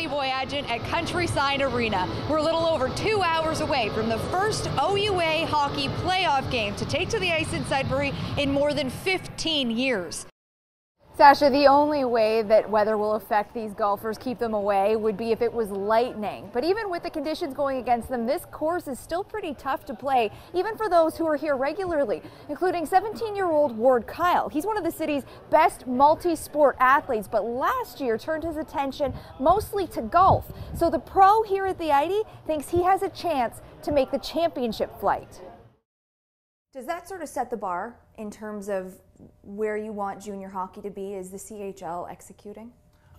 currently Boyadjian at Countryside Arena. We're a little over 2 hours away from the first OUA hockey playoff game to take to the ice in Sudbury in more than 15 years. Sasha, the only way that weather will affect these golfers, keep them away, would be if it was lightning. But even with the conditions going against them, this course is still pretty tough to play, even for those who are here regularly, including 17-year-old Ward Kyle. He's one of the city's best multi-sport athletes, but last year turned his attention mostly to golf. So the pro here at the ID thinks he has a chance to make the championship flight. Does that sort of set the bar in terms of where you want junior hockey to be? Is the CHL executing?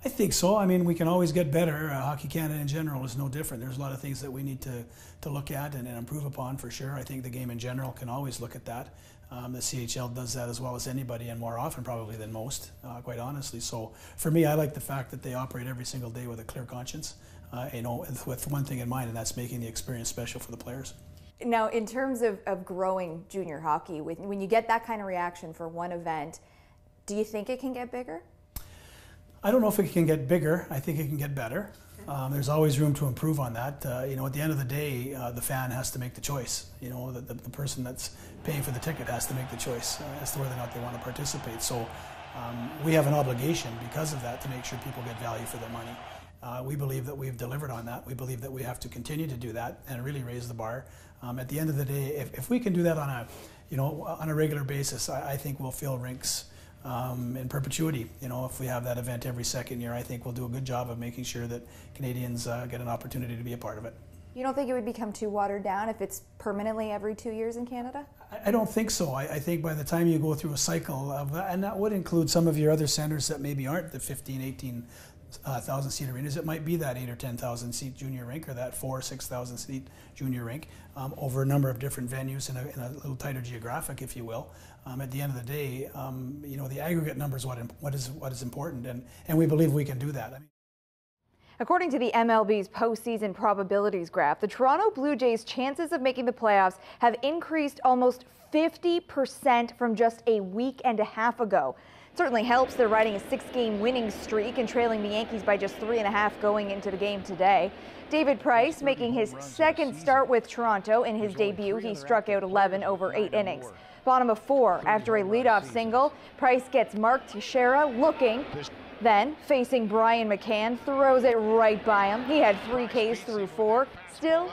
I think so. I mean, we can always get better. Hockey Canada in general is no different. There's a lot of things that we need to look at and improve upon for sure. I think the game in general can always look at that. The CHL does that as well as anybody and more often probably than most, quite honestly. So for me, I like the fact that they operate every single day with a clear conscience, with one thing in mind, and that's making the experience special for the players. Now, in terms of growing junior hockey, when you get that kind of reaction for one event, do you think it can get bigger? I don't know if it can get bigger. I think it can get better. There's always room to improve on that. At the end of the day, the fan has to make the choice. The person that's paying for the ticket has to make the choice as to whether or not they want to participate. So we have an obligation because of that to make sure people get value for their money. We believe that we've delivered on that. We believe that we have to continue to do that and really raise the bar. At the end of the day, if we can do that on a regular basis, I think we'll fill rinks in perpetuity. If we have that event every second year, I think we'll do a good job of making sure that Canadians get an opportunity to be a part of it. You don't think it would become too watered down if it's permanently every 2 years in Canada? I don't think so. I think by the time you go through a cycle of that, and that would include some of your other centers that maybe aren't the 15, 18,000 seat arenas, it might be that 8 or 10,000 seat junior rink or that 4 or 6,000 seat junior rink over a number of different venues in a little tighter geographic, if you will. At the end of the day, the aggregate number is what is important, and we believe we can do that. According to the MLB's postseason probabilities graph, the Toronto Blue Jays' chances of making the playoffs have increased almost 50% from just a week and a half ago. It certainly helps they're riding a 6-game winning streak and trailing the Yankees by just 3.5 going into the game today. David Price making his second start with Toronto. In his debut, he struck out 11 over 8 innings. Bottom of 4 after a leadoff single. Price gets Mark Teixeira looking. Then, facing Brian McCann, throws it right by him. He had 3 Ks through 4, still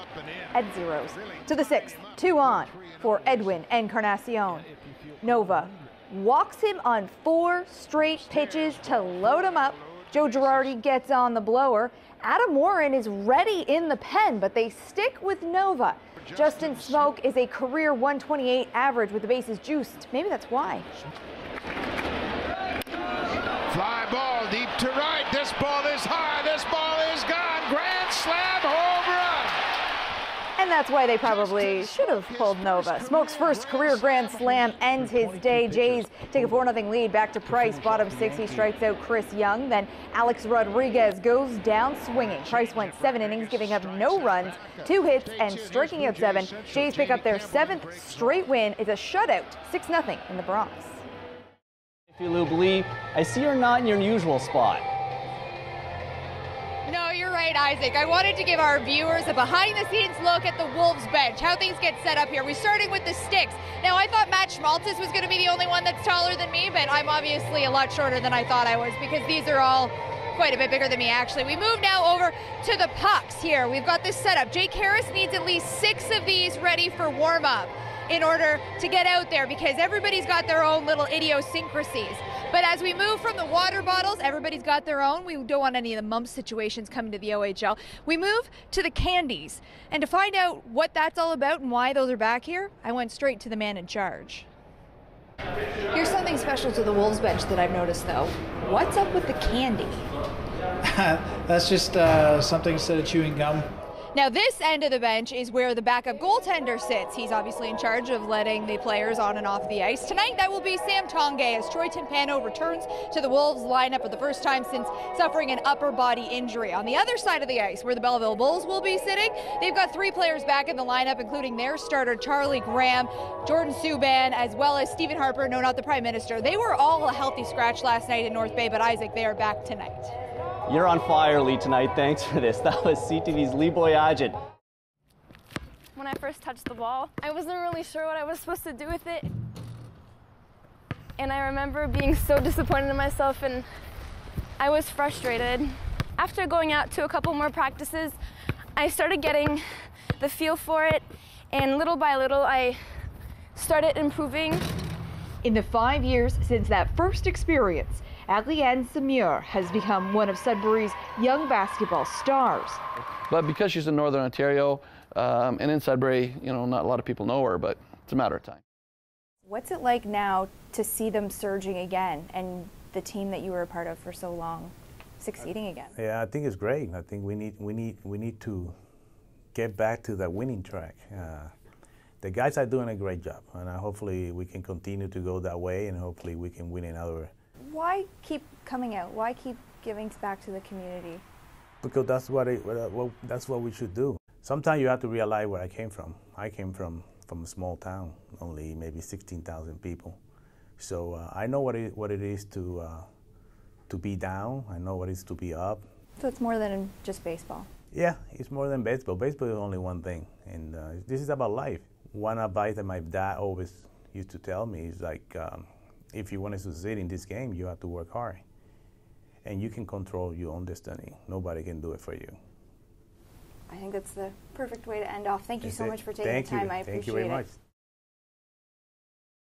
at zeros. To the 6th, 2 on for Edwin Encarnacion. Nova walks him on 4 straight pitches to load him up. Joe Girardi gets on the blower. Adam Warren is ready in the pen, but they stick with Nova. Justin Smoke is a career 128 average with the bases juiced. Maybe that's why. Fly ball deep to right. This ball is high. This ball is gone. Grand slam home run. And that's why they probably should have pulled Nova. Smoke's first career grand slam ends his day. Jays take a 4-0 lead. Back to Price. Bottom 6, he strikes out Chris Young. Then Alex Rodriguez goes down swinging. Price went 7 innings, giving up no runs, 2 hits, and striking out 7. Jays pick up their 7th straight win. It's a shutout, 6-0 in the Bronx. Lou Blee, I see you're not in your usual spot. No, you're right, Isaac. I wanted to give our viewers a behind-the-scenes look at the Wolves bench, how things get set up here. We're starting with the sticks. Now, I thought Matt Schmaltz was going to be the only one that's taller than me, but I'm obviously a lot shorter than I thought I was because these are all quite a bit bigger than me, actually. We move now over to the pucks here. We've got this setup. Jake Harris needs at least 6 of these ready for warm-up in order to get out there because everybody's got their own little idiosyncrasies. But as we move from the water bottles, everybody's got their own. We don't want any of the mumps situations coming to the OHL. We move to the candies. And to find out what that's all about and why those are back here, I went straight to the man in charge. Here's something special to the Wolves bench that I've noticed, though. What's up with the candy? That's just something instead of chewing gum. Now this end of the bench is where the backup goaltender sits. He's obviously in charge of letting the players on and off the ice. Tonight that will be Sam Tongay as Troy Timpano returns to the Wolves lineup for the first time since suffering an upper body injury. On the other side of the ice, where the Belleville Bulls will be sitting, they've got 3 players back in the lineup, including their starter Charlie Graham, Jordan Subban, as well as Stephen Harper, no, not the Prime Minister. They were all a healthy scratch last night in North Bay, but Isaac, they are back tonight. You're on fire, Lee, tonight. Thanks for this. That was CTV's Lee Boyadjian. When I first touched the ball, I wasn't really sure what I was supposed to do with it. And I remember being so disappointed in myself, and I was frustrated. After going out to a couple more practices, I started getting the feel for it, and little by little, I started improving. In the 5 years since that first experience, Adliane Samir has become one of Sudbury's young basketball stars. But because she's in Northern Ontario and in Sudbury, you know, not a lot of people know her, but it's a matter of time. What's it like now to see them surging again and the team that you were a part of for so long succeeding again? Yeah, I think it's great. I think we need to get back to that winning track. The guys are doing a great job, and hopefully we can continue to go that way, and hopefully we can win another. Why keep coming out? Why keep giving back to the community? Because that's what we should do. Sometimes you have to realize where I came from. I came from a small town, only maybe 16,000 people. So I know what it is to be down. I know what it is to be up. So it's more than just baseball. Yeah, it's more than baseball. Baseball is only one thing, and this is about life. One advice that my dad always used to tell me is like, if you want to succeed in this game, you have to work hard. And you can control your own destiny. Nobody can do it for you. I think that's the perfect way to end off. Thank you so much for taking the time. I appreciate it. Thank you very much.